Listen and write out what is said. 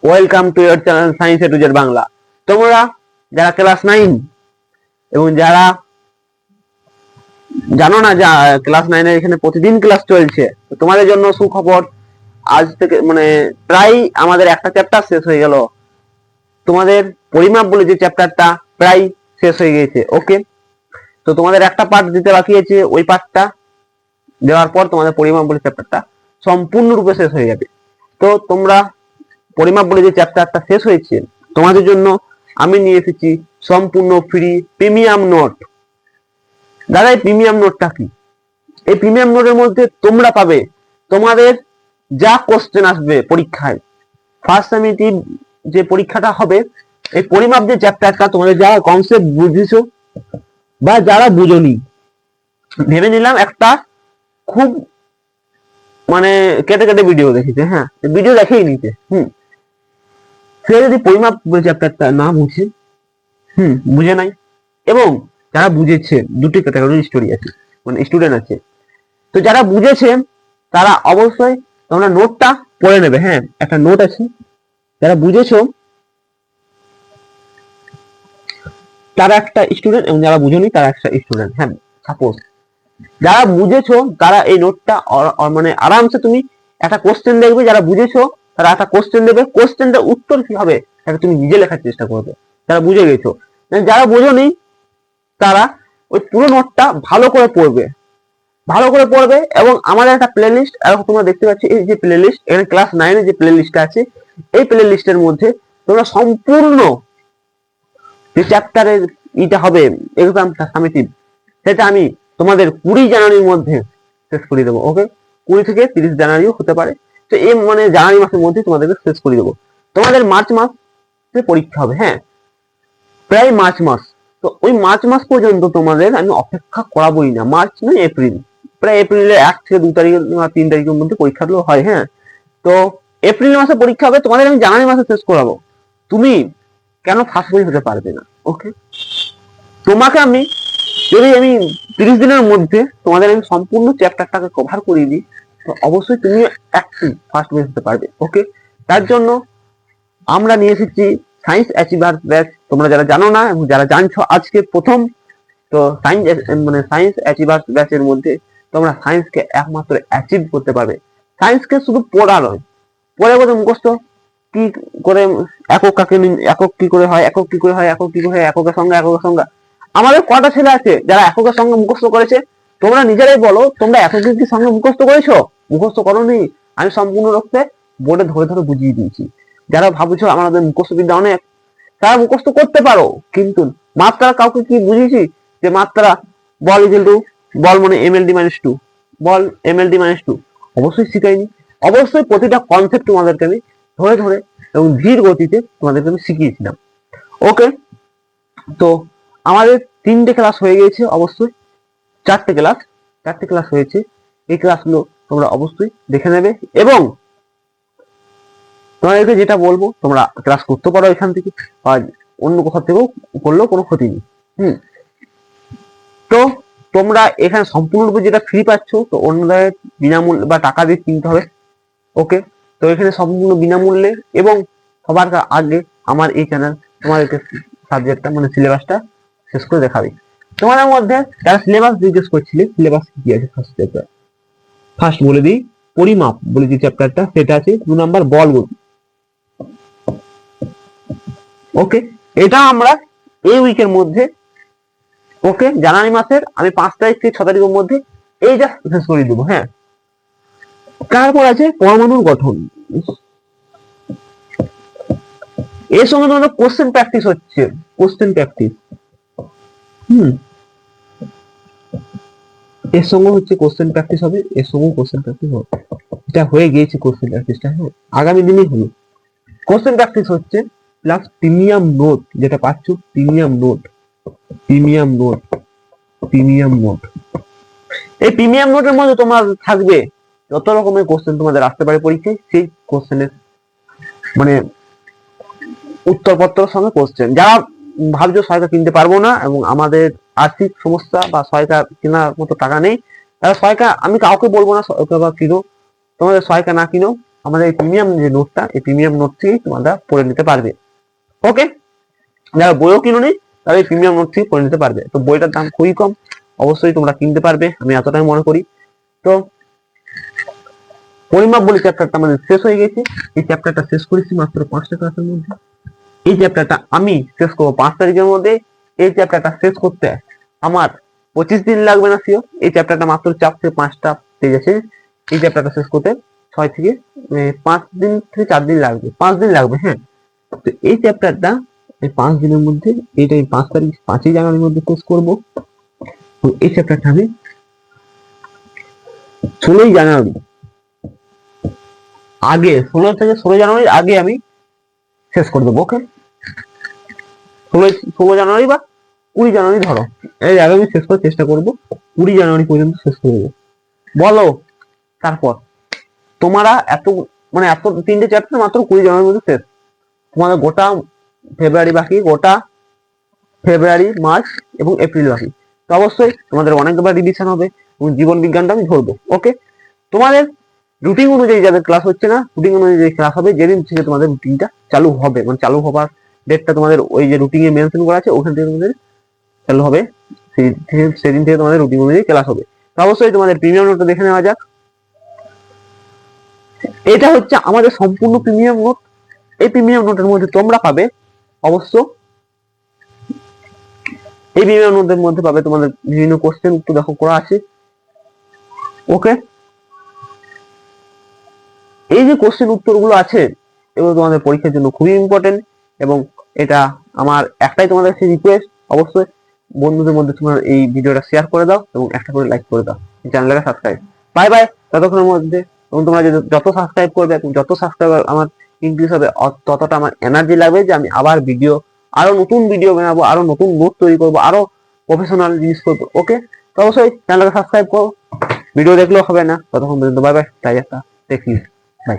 Welcome to your channel science A to Z Bangla. তোমরা যারা class 9 এবং যারা জানো না যা ক্লাস 9 এর এখানে প্রতিদিন ক্লাস চলছে, তোমাদের জন্য সুখবর। আজ থেকে প্রায় আমাদের একটা চ্যাপ্টার শেষ হয়ে গেল। তোমাদের পরিমাপ বলে যে চ্যাপ্টারটা প্রায় শেষ হয়ে গেছে। ওকে, তো তোমাদের একটা পার্ট দিতে বাকি আছে, ওই পার্টটা দেওয়ার পর তোমাদের পরিমাপ বলে চ্যাপ্টারটা সম্পূর্ণরূপে শেষ হয়ে যাবে। তো তোমরা পরিমাপ বলে যে চ্যাপ্টারটা শেষ হয়েছে, তোমাদের জন্য আমি নিয়ে এসেছি সম্পূর্ণ ফ্রি প্রিমিয়াম নোট। দাদা, এই প্রিমিয়াম নোটটা কি? এই প্রিমিয়াম নোটের মধ্যে তোমরা পাবে তোমাদের যা কোশ্চেন আসবে পরীক্ষায়, ফার্স্ট সামেটিভ যে পরীক্ষাটা হবে, এই পরিমাপ যে চ্যাপ্টারটা তোমাদের যারা কনসেপ্ট বুঝেছো বা যারা বুঝোনি, ভেবে নিলাম একটা খুব কেটে কেটে ভিডিও দেখেছে, হ্যাঁ ভিডিও দেখেই নিতে, সে যদি পরিমাপ চ্যাপ্টারটা না বুঝে, বুঝে নাই, এবং যারা বুঝেছে, দুটি ক্যাটাগরির স্টোরি আছে, স্টুডেন্ট আছে। তো যারা বুঝেছে তারা অবশ্যই তোমরা নোটটা পড়ে নেবে। হ্যাঁ, একটা নোট আছে, যারা বুঝেছো তারা একটা স্টুডেন্ট এবং যারা বুঝোনি তারা একটা স্টুডেন্ট। হ্যাঁ, সাপোজ যারা বুঝেছো তারা এই নোটটা আরামসে তুমি একটা কোশ্চেন দেখবে, যারা বুঝেছো তারা একটা কোশ্চেন দেবে, কোশ্চেনটা উত্তর কি হবে সেটা তুমি নিজে লেখার চেষ্টা করবে, যারা বুঝে গেছো। যারা বোঝোনি তারা ওই পুরো নোটটা ভালো করে পড়বে। এবং আমাদের একটা প্লে লিস্ট, এখন তোমরা দেখতে পাচ্ছ এই যে প্লে লিস্ট, এখানে ক্লাস 9 এর যে প্লে লিস্টটা আছে, এই প্লে লিস্টের মধ্যে তোমরা সম্পূর্ণ যে চ্যাপ্টারের এটা হবে এক্সাম সামেটিভ, সেটা আমি তোমাদের 20 জানুয়ারির মধ্যে শেষ করে দেবো। ওকে, 20 থেকে 30 জানুয়ারিও হতে পারে। তো এই জানুয়ারি মাসের মধ্যে তোমাদেরকে শেষ করে দেবো। তোমাদের মার্চ মাসে পরীক্ষা হবে, হ্যাঁ প্রায় মার্চ মাস। তো ওই মার্চ মাস পর্যন্ত তোমাদের আমি অপেক্ষা করাবোই না, মার্চ নয় এপ্রিল, প্রায় এপ্রিলের 1 থেকে 2 তারিখ বা 3 তারিখের মধ্যে পরীক্ষাগুলো হয়। হ্যাঁ, তো এপ্রিল মাসে পরীক্ষা হবে, তোমাদের আমি জানুয়ারি মাসে শেষ করাবো। তুমি কেন ফার্স্ট বই হতে পারবে না? ওকে, তোমাকে আমি যদি 30 দিনের মধ্যে তোমাদের আমি সম্পূর্ণ চ্যাপ্টারটাকে কভার করিয়ে দিই, তো অবশ্যই তুমি একটি ফার্স্ট বই হতে পারবে। ওকে, তার জন্য আমরা নিয়ে এসেছি সায়েন্স অ্যাচিভার ব্যাচ। তোমরা যারা জানো না এবং যারা জানছো আজকে প্রথম, তো সায়েন্স অ্যাচিভার ব্যাচের মধ্যে তোমরা সায়েন্সকে একমাত্র অ্যাচিভ করতে পারবে। সায়েন্সকে শুধু পড়া নয়, পড়ে মুখস্থ কি করে, একক কি করে হয়, এককের সংজ্ঞা। আমাদের কটা ছেলে আছে যারা এককের সঙ্গে মুখস্থ করেছে? তোমরা নিজেরাই বলো, তোমরা এককের কি সঙ্গে মুখস্থ করেছো? মুখস্থ করোনি? আমি সম্পূর্ণ রূপে বোর্ডে ধরে ধরে বুঝিয়ে দিয়েছি। যারা ভাবছো আমাদের মুখস্থ বিদ্যা অনেক, তারা মুখস্থ করতে পারো, কিন্তু মাত্রা কাউকে কি বুঝিয়েছি যে মাত্রা বল ইকুয়াল টু বল mld - 2, বল mld - 2 অবশ্যই শিখাইনি। অবশ্যই প্রতিটা কনসেপ্ট তোমাদেরকে আমি ধরে ধরে এবং ধীর গতিতে তোমাদেরকে আমি শিখিয়েছিলাম। ওকে, তো আমাদের 3টে ক্লাস হয়ে গেছে, অবশ্যই 4টে ক্লাস হয়েছে। এই ক্লাসগুলো তোমরা অবশ্যই দেখে নেবে, এবং তোমাদেরকে যেটা বলবো, তোমরা ক্লাস করতে পারো এখান থেকে, আর অন্য কোথাও থেকেও করলেও কোনো ক্ষতি নেই। তো তোমরা এখানে সম্পূর্ণরূপে যেটা ফ্রি পাচ্ছ, তো অন্যদের বিনামূল্যে বা টাকা দিয়ে কিনতে হবে। ওকে, তো এখানে সম্পূর্ণ বিনামূল্যে, এবং সবার আগে আমার এই চ্যানেল তোমাদেরকে সাবজেক্টটা সিলেবাসটা শেষ করে দেখাবে। তোমাদের মধ্যে যারা সিলেবাস জিজ্ঞেস করছিলে, সিলেবাস কি আছে ফার্স্ট বলে দিই, পরিমাপ বলে যে চ্যাপ্টারটা সেটা আছে 2 নাম্বার বল গতি। ওকে, এটা আমরা এই উইকের মধ্যে, ওকে জানুয়ারি মাসের আমি 5 তারিখ থেকে 6 তারিখের মধ্যে এইটা শেষ করে দেবো। হ্যাঁ, তারপর আছে পরমাণুর গঠন। এর সঙ্গে তোমাদের কোশ্চেন প্র্যাকটিস হচ্ছে, এর সঙ্গে হচ্ছে কোশ্চেন প্র্যাকটিস হবে, এর সঙ্গে কোশ্চেন প্র্যাকটিস হবে। এটা হয়ে গিয়েছে কোশ্চেন প্র্যাকটিসটা, হ্যাঁ আগামী দিনেই হবে। কোশ্চেন প্র্যাকটিস হচ্ছে প্লাস প্রিমিয়াম নোট যেটা পাচ্ছ, প্রিমিয়াম নোট। এই প্রিমিয়াম নোটের মধ্যে তোমার থাকবে যত রকমের কোশ্চেন তোমাদের আসতে পারে পরীক্ষায়, সেই কোশ্চেনের উত্তরপত্র সঙ্গে কোশ্চেন। যারা ভাবছো সহায়তা কিনতে পারবো না এবং আমাদের আর্থিক সমস্যা বা সহায়তা কেনার মতো টাকা নেই, তারা সহায়তা, আমি কাউকে বলবো না সহায়তা বা কিনো, তোমাদের সহায়তা না কিনো, আমাদের এই প্রিমিয়াম যে নোটটা, এই প্রিমিয়াম নোট থেকেই তোমরা পড়ে নিতে পারবে। ওকে, যারা বইও কিনোনি তারা এই প্রিমিয়াম নোট থেকে পড়ে নিতে পারবে। তো বইটার দাম খুবই কম, অবশ্যই তোমরা কিনতে পারবে, আমি এতটাই মনে করি। তো পরিমাপ বলে চ্যাপ্টারটা আমাদের শেষ হয়ে গেছে। এই চ্যাপ্টারটা শেষ করেছি মাত্র 5টা ক্লাসের মধ্যে। এই চ্যাপ্টারটা আমি শেষ করবো 5 তারিখের মধ্যে। এই চ্যাপ্টারটা শেষ করতে আমার 25 দিন লাগবে না শিওর। এই চ্যাপ্টারটা মাত্র 4 থেকে 5টা পেজ আছে। এই চ্যাপ্টারটা শেষ করতে 6 থেকে 5 দিন থেকে 4 দিন লাগবে, 5 দিন লাগবে। হ্যাঁ, তো এই চ্যাপ্টারটা এই 5 দিনের মধ্যে, এইটা 5 তারিখ 5ই জানুয়ারির মধ্যে শেষ করবো। তো এই চ্যাপ্টারটা আমি 16ই জানুয়ারি আগে, 16 থেকে 16 জানুয়ারির আগে আমি শেষ করে দেবো। ওকে, 16 জানুয়ারি বা 20 জানুয়ারি ধরো, এর আগে আমি শেষ করার চেষ্টা করবো। 20 জানুয়ারি পর্যন্ত শেষ করে দেবো। বলো তারপর তোমরা এত এত 3টে চ্যাপ্টার মাত্র 20 জানুয়ারির মধ্যে শেষ। তোমাদের গোটা ফেব্রুয়ারি বাকি, গোটা ফেব্রুয়ারি, মার্চ এবং এপ্রিল বাকি। তো অবশ্যই তোমাদের অনেকবার রিভিশন হবে এবং জীবন বিজ্ঞানটা আমি ধরবো। ওকে, তোমাদের রুটিন অনুযায়ী যাদের ক্লাস হচ্ছে না, রুটিন অনুযায়ী ক্লাস হবে যেদিন থেকে তোমাদের রুটিনটা চালু হবে, চালু হবার ডেটটা তোমাদের ওই যে রুটিনে মেনশন করা আছে ওখান থেকে তোমাদের চালু হবে, সেদিন থেকে তোমাদের রুটিন অনুযায়ী ক্লাস হবে। তো অবশ্যই তোমাদের প্রিমিয়াম নোটটা দেখে নেওয়া যাক। এটা হচ্ছে আমাদের সম্পূর্ণ প্রিমিয়াম নোট। এই প্রিমিয়াম নোটের মধ্যে তোমরা পাবে অবশ্য, এই প্রিমিয়াম নোটের মধ্যে পাবে তোমাদের বিভিন্ন কোশ্চেন উত্তর দেখো করা আছে। ওকে, এই যে কোশ্চেন উত্তরগুলো আছে এগুলো তোমাদের পরীক্ষার জন্য খুবই ইম্পর্টেন্ট। এবং এটা আমার একটাই তোমাদের কাছে রিকোয়েস্ট, অবশ্যই বন্ধুদের মধ্যে তোমরা এই ভিডিওটা শেয়ার করে দাও এবং একটা করে লাইক করে দাও, চ্যানেলটাকে সাবস্ক্রাইব। বাই বাই ততক্ষণের মধ্যে। এবং তোমরা যত সাবস্ক্রাইব করবে, যত সাবস্ক্রাইবার আমার ইনক্রিজ হবে, ততটা আমার এনার্জি লাগবে যে আমি আবার ভিডিও, আরো নতুন ভিডিও বানাবো, আরো নতুন নোট তৈরি করবো, আরো প্রফেশনাল জিনিস করবো। ওকে, তো অবশ্যই চ্যানেলটাকে সাবস্ক্রাইব করো। ভিডিও দেখলেও হবে না, ততক্ষণ পর্যন্ত বাই বাই, তাই একটা দেখি বাই।